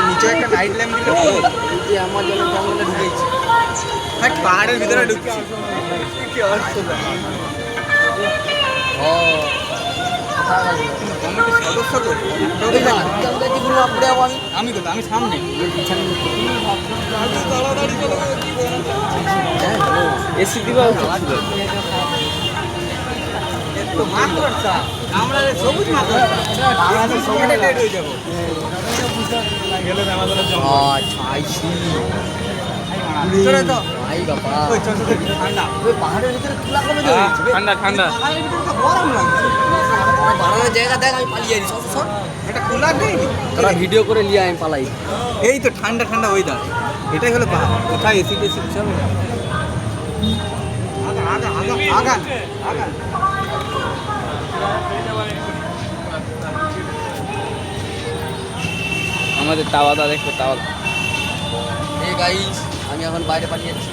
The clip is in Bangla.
নিচে একটা লাইট ল্যাম্প দিলে আমার জন্য জঙ্গলে ঢুকেছি, পাহাড়ের ভিতরে ঢুকছি। কি অবস্থা কমিটির সদস্য তো আমি তো আমি সামনে এসি দিবা তো মাকড়সা আমরা সবুজ মাকড়সা আমরা লেট হয়ে যাবো গেলে আমাদের ভিতরে তো ভাই বাবা ওই ছোট ছোট ঠান্ডা ওই পাহাড়ের ভিতরে তুলা কমে যাচ্ছে ঠান্ডা ঠান্ডা পাহাড়ের ভিতরে তো গরম লাগছে পাহাড়ের জায়গা দেখ আমি পালিয়ে যাই সব সব এটা কুলার নেই তোরা ভিডিও করে নিয়ে আমি পালাই এই তো ঠান্ডা ঠান্ডা ওয়েদার এটাই হলো পাহাড় কোথায় এসি টেসি সব আগা আগা আগা আগা আমাদের তাওয়াদা দেখো তাওয়াদা এই গাইস আমি এখন বাইরে পালিয়ে যাচ্ছি